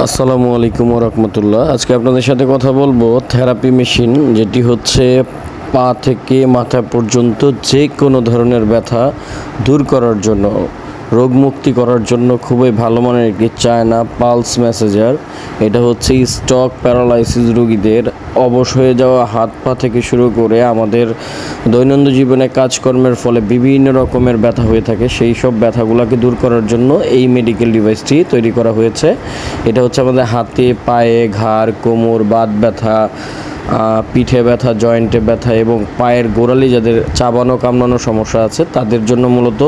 আসসালামু আলাইকুম ওয়া রাহমাতুল্লাহ। আজকে আপনাদের সাথে কথা বলবো থেরাপি মেশিন, যেটি হচ্ছে পা থেকে মাথা পর্যন্ত যে কোনো ধরনের ব্যথা দূর করার জন্য, রোগ মুক্তি করার জন্য খুবই ভালো মানের একটি চায়না পালস ম্যাসাজার। এটা হচ্ছে স্ট্রোক প্যারালাইসিস রোগীদের অবশ হয়ে যাওয়া হাত পা থেকে শুরু করে আমাদের দৈনন্দিন জীবনে কাজকর্মের ফলে বিভিন্ন রকমের ব্যথা হয়ে থাকে, সেই সব ব্যথাগুলোকে দূর করার জন্য এই মেডিকেল ডিভাইসটি তৈরি করা হয়েছে। এটা হচ্ছে আমাদের হাতে, পায়ে, ঘাড়, কোমর, বাত ব্যথা, পিঠে ব্যথা, জয়েন্টে ব্যথা এবং পায়ের গোড়ালি যাদের চাবানো কামড়ানো সমস্যা আছে তাদের জন্য মূলত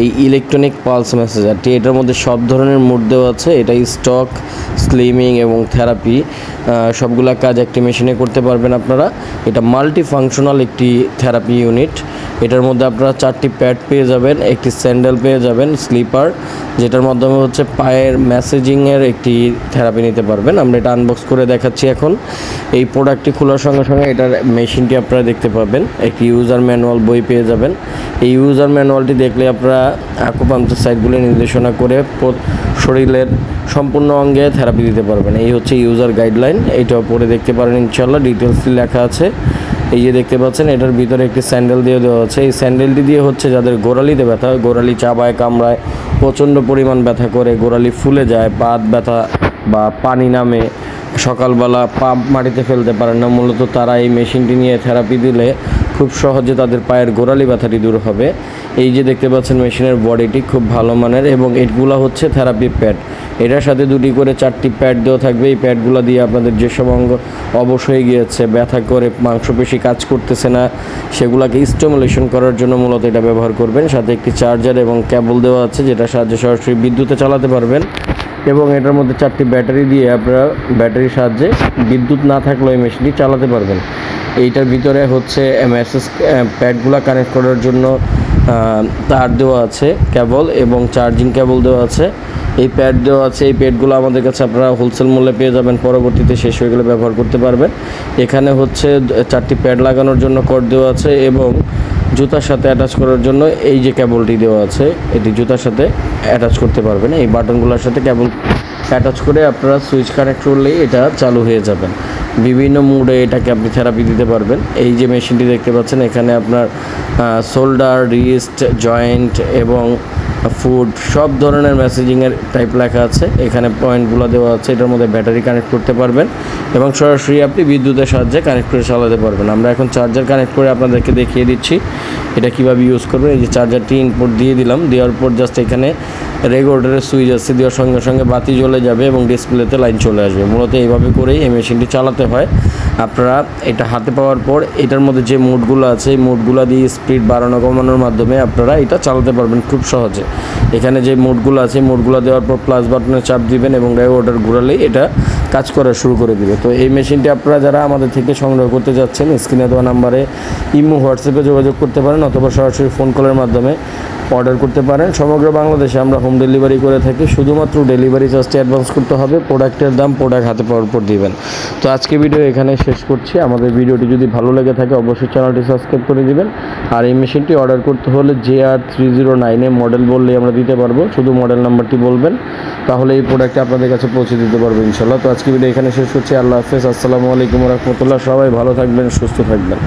এই ইলেকট্রনিক পালস ম্যাসাজারটি। এটার মধ্যে সব ধরনের মোড দেওয়া আছে। এটা স্ট্রোক, স্লিমিং এবং থেরাপি সবগুলা কাজ একটি মেশিনে করতে পারবেন আপনারা। এটা মাল্টি ফাংশনাল একটি থেরাপি ইউনিট। এটার মধ্যে আপনারা 4টি প্যাড পেয়ে যাবেন, একটি স্যান্ডেল পেয়ে যাবেন স্লিপার, যেটার মাধ্যমে হচ্ছে পায়ের ম্যাসেজিংয়ের একটি থেরাপি নিতে পারবেন। আমরা এটা আনবক্স করে দেখাচ্ছি এখন। এই প্রোডাক্টটি খোলার সঙ্গে সঙ্গে এটার মেশিনটি আপনারা দেখতে পাবেন, একটি ইউজার ম্যানুয়াল বই পেয়ে যাবেন। এই ইউজার ম্যানুয়ালটি দেখলে আপনারা আকুপাঞ্চার সাইটগুলি নির্দেশনা করে শরীরের সম্পূর্ণ অঙ্গে থেরাপি দিতে পারবেন। এই হচ্ছে ইউজার গাইডলাইন, এইটাও পড়ে দেখতে পারেন ইনশাল্লাহ, ডিটেলসটি লেখা আছে। এই যে দেখতে পাচ্ছেন এটার ভিতরে একটি স্যান্ডেল দিয়ে দেওয়া আছে। এই স্যান্ডেলটি দিয়ে হচ্ছে যাদের গোড়ালিতে ব্যথা, গোড়ালি চাবায় কামড়ায়, প্রচণ্ড পরিমাণ ব্যথা করে, গোড়ালি ফুলে যায়, বাত ব্যথা বা পানি নামে, সকালবেলা পা মাটিতে ফেলতে পারেন না, মূলত তারা এই মেশিনটি নিয়ে থেরাপি দিলে খুব সহজে তাদের পায়ের গোড়ালি ব্যথাটি দূর হবে। এই যে দেখতে পাচ্ছেন মেশিনের বডিটি খুব ভালো মানের এবং এগুলো হচ্ছে থেরাপি প্যাড। এটার সাথে 2টি করে 4টি প্যাড দেওয়া থাকবে। এই প্যাডগুলো দিয়ে আপনাদের যেসব অঙ্গ অবশ হয়ে গিয়েছে, ব্যথা করে মাংসপেশি কাজ করতেছে না, সেগুলোকে স্টিমুলেশন করার জন্য মূলত এটা ব্যবহার করবেন। সাথে একটি চার্জার এবং কেবল দেওয়া আছে, যেটা সাহায্যে সরাসরি বিদ্যুতে চালাতে পারবেন। এবং এটার মধ্যে 4টি ব্যাটারি দিয়ে আপনারা ব্যাটারির সাহায্যে বিদ্যুৎ না থাকলেও এই মেশিনটি চালাতে পারবেন। এইটার ভিতরে হচ্ছে মেসেজ প্যাডগুলো কানেক্ট করার জন্য তার দেওয়া আছে, কেবল এবং চার্জিং কেবল দেওয়া আছে। এই প্যাড দেওয়া আছে। এই প্যাডগুলো আমাদের কাছে আপনারা হোলসেল মূল্যে পেয়ে যাবেন, পরবর্তীতে শেষ হয়ে গেলে ব্যবহার করতে পারবেন। এখানে হচ্ছে 4টি প্যাড লাগানোর জন্য কর্ড দেওয়া আছে এবং জুতার সাথে অ্যাটাচ করার জন্য এই যে কেবলটি দেওয়া আছে, এটি জুতার সাথে অ্যাটাচ করতে পারবেন। এই বাটনগুলোর সাথে কেবল অ্যাটাচ করে আপনারা সুইচ কানেক্ট করলেই এটা চালু হয়ে যাবেন। বিভিন্ন মুডে এটাকে আপনি থেরাপি দিতে পারবেন। এই যে মেশিনটি দেখতে পাচ্ছেন, এখানে আপনার শোল্ডার, রিস্ট, জয়েন্ট এবং ফুড সব ধরনের মেসেজিংয়ের টাইপ লেখা আছে। এখানে পয়েন্টগুলো দেওয়া আছে। এটার মধ্যে ব্যাটারি কানেক্ট করতে পারবেন এবং সরাসরি আপনি বিদ্যুতের সাহায্যে কানেক্ট করে চালাতে পারবেন। আমরা এখন চার্জার কানেক্ট করে আপনাদেরকে দেখিয়ে দিচ্ছি এটা কীভাবে ইউজ করবেন। এই যে চার্জারটি ইনপুট দিয়ে দিলাম, দেওয়ার পর জাস্ট এখানে রেগুলেটরের সুইচ আছে, দেওয়ার সঙ্গে সঙ্গে বাতি জ্বলে যাবে এবং ডিসপ্লেতে লাইন চলে আসবে। মূলত এইভাবে করেই এই মেশিনটি চালাতে হয়। আপনারা এটা হাতে পাওয়ার পর এটার মধ্যে যে মোডগুলো আছে, এই মোডগুলো দিয়ে স্পিড বাড়ানো কমানোর মাধ্যমে আপনারা এটা চালাতে পারবেন খুব সহজে। এখানে যে মোডগুলো আছে, মোডগুলো দেওয়ার পর প্লাস বাটনে চাপ দিবেন এবং রেগুলেটর ঘোরালেই এটা কাজ করা শুরু করে দিবে। তো এই মেশিনটি আপনারা যারা আমাদের থেকে সংগ্রহ করতে যাচ্ছেন, স্ক্রিনে দেওয়া নাম্বারে ইমো, হোয়াটসঅ্যাপে যোগাযোগ করতে পারেন অথবা সরাসরি ফোন কলের মাধ্যমে অর্ডার করতে পারেন। সমগ্র বাংলাদেশে আমরা হোম ডেলিভারি করে থাকি। শুধুমাত্র ডেলিভারি চার্জটি অ্যাডভান্স করতে হবে, প্রোডাক্টের দাম প্রোডাক্ট হাতে পাওয়ার পর দিবেন। তো আজকে ভিডিও এখানে শেষ করছি। আমাদের ভিডিওটি যদি ভালো লেগে থাকে অবশ্যই চ্যানেলটি সাবস্ক্রাইব করে দিবেন। আর এই মেশিনটি অর্ডার করতে হলে JR309 মডেল বললেই আমরা দিতে পারবো। শুধু মডেল নাম্বারটি বলবেন, তাহলে এই প্রোডাক্টটি আপনাদের কাছে পৌঁছে দিতে পারবো ইনশাল্লাহ। তো আজকে ভিডিও এখানে শেষ করছি। আল্লাহ হাফেজ। আসসালামু আলাইকুম ওয়া রাহমাতুল্লাহ। সবাই ভালো থাকবেন, সুস্থ থাকবেন।